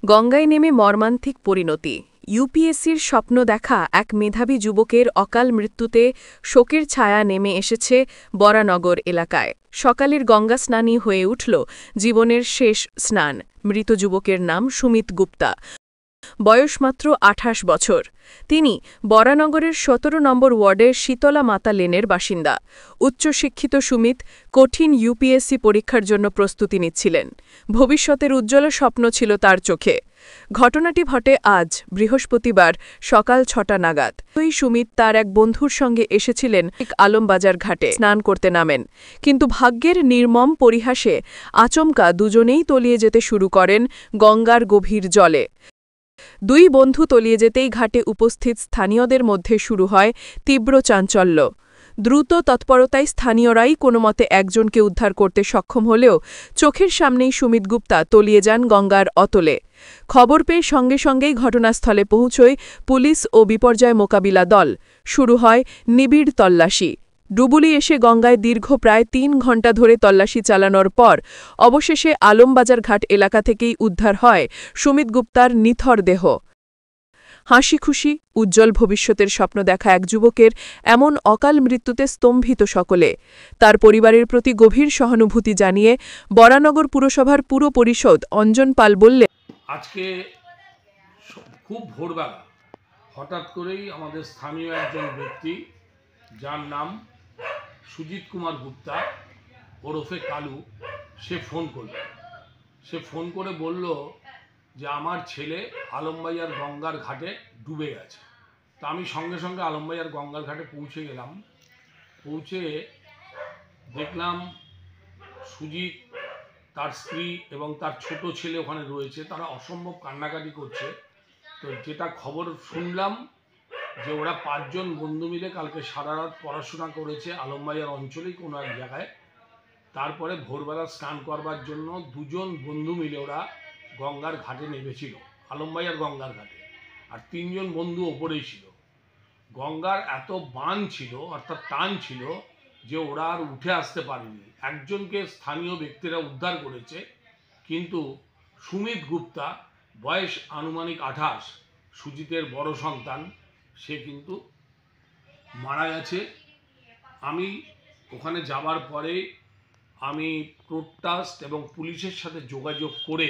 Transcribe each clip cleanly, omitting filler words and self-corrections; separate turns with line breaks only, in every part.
গঙ্গায় নেমে মর্মান্তিক পরিণতি। ইউপিএসসির স্বপ্ন দেখা এক মেধাবী যুবকের অকাল মৃত্যুতে শোকের ছায়া নেমে এসেছে বরানগর এলাকায়। সকালের গঙ্গা স্নানই হয়ে উঠল জীবনের শেষ স্নান। মৃত যুবকের নাম সুমিত গুপ্তা, বয়স মাত্র ২৮ বছর। তিনি বরানগরের ১৭ নম্বর ওয়ার্ডের শীতলা মাতা লেনের বাসিন্দা। উচ্চশিক্ষিত সুমিত কঠিন ইউপিএসসি পরীক্ষার জন্য প্রস্তুতি নিচ্ছিলেন। ভবিষ্যতের উজ্জ্বল স্বপ্ন ছিল তার চোখে। ঘটনাটি ঘটে আজ বৃহস্পতিবার সকাল ৬টা নাগাদ। ওই সুমিত তার এক বন্ধুর সঙ্গে এসেছিলেন আলমবাজার ঘাটে স্নান করতে নামেন, কিন্তু ভাগ্যের নির্মম পরিহাসে আচমকা দুজনেই তলিয়ে যেতে শুরু করেন গঙ্গার গভীর জলে। দুই বন্ধু তলিয়ে যেতেই ঘাটে উপস্থিত স্থানীয়দের মধ্যে শুরু হয় তীব্র চাঞ্চল্য। দ্রুত তৎপরতায় স্থানীয়রাই কোনোমতে একজনকে উদ্ধার করতে সক্ষম হলেও চোখের সামনেই সুমিত গুপ্তা তলিয়ে যান গঙ্গার অতলে। খবর পেয়ে সঙ্গে সঙ্গেই ঘটনাস্থলে পৌঁছয় পুলিশ ও বিপর্যয় মোকাবিলা দল। শুরু হয় নিবিড় তল্লাশি। ডুবুলি এসে গঙ্গায় দীর্ঘ প্রায় ৩ ঘণ্টা ধরে তল্লাশি চালানোর পর অবশেষে আলমবাজার ঘাট এলাকা থেকেই উদ্ধার হয় সুমিত গুপ্তার নিথর দেহ। হাসি খুশি উজ্জ্বল ভবিষ্যতের স্বপ্ন দেখা এক যুবকের এমন অকাল মৃত্যুতে স্তম্ভিত সকলে। তার পরিবারের প্রতি গভীর সহানুভূতি জানিয়ে বরানগর পুরসভার পুর পরিষদ অঞ্জন পাল বললেন,
আজকে খুব ভোরবেলা হঠাৎ করেই আমাদের স্থানীয় একজন ব্যক্তি, যার নাম সুজিত কুমার গুপ্তা ওরফে কালু, সে ফোন করে বলল যে আমার ছেলে আলমবাজার গঙ্গার ঘাটে ডুবে গেছে। তা আমি সঙ্গে সঙ্গে আলমবাজার গঙ্গার ঘাটে পৌঁছে গেলাম। পৌঁছে দেখলাম সুজিত, তার স্ত্রী এবং তার ছোট ছেলে ওখানে রয়েছে। তারা অসম্ভব কান্নাকাটি করছে। তো যেটা খবর শুনলাম যে ওরা ৫ জন বন্ধু মিলে কালকে সারা রাত পড়াশোনা করেছে আলমবাজার অঞ্চলেই কোনো এক জায়গায়। তারপরে ভোরবেলা স্নান করবার জন্য ২ জন বন্ধু মিলে ওরা গঙ্গার ঘাটে নেমেছিল, আলমবাজার গঙ্গার ঘাটে। আর ৩ জন বন্ধু ওপরেই ছিল। গঙ্গার এত বান ছিল, অর্থাৎ টান ছিল, যে ওরা আর উঠে আসতে পারেনি। একজনকে স্থানীয় ব্যক্তিরা উদ্ধার করেছে, কিন্তু সুমিত গুপ্তা, বয়স আনুমানিক ২৮, সুজিতের বড় সন্তান, সে কিন্তু মারা গেছে। আমি ওখানে যাবার পরে আমি প্রোডকাস্ট এবং পুলিশের সাথে যোগাযোগ করে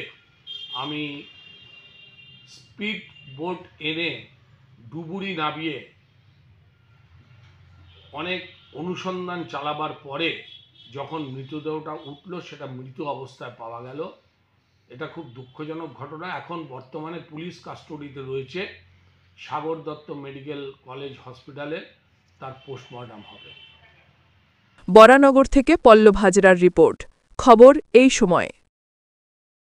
আমি স্পিড বোট এনে ডুবুরি নামিয়ে অনেক অনুসন্ধান চালাবার পরে যখন মৃতদেহটা উঠল, সেটা মৃত অবস্থায় পাওয়া গেল। এটা খুব দুঃখজনক ঘটনা। এখন বর্তমানে পুলিশ কাস্টডিতে রয়েছে, সাগর দত্ত মেডিকেল কলেজ হসপিটালে তার পোস্টমর্টম হবে।
বরানগর থেকে পল্লব হাজরার রিপোর্ট। খবর এই সময়।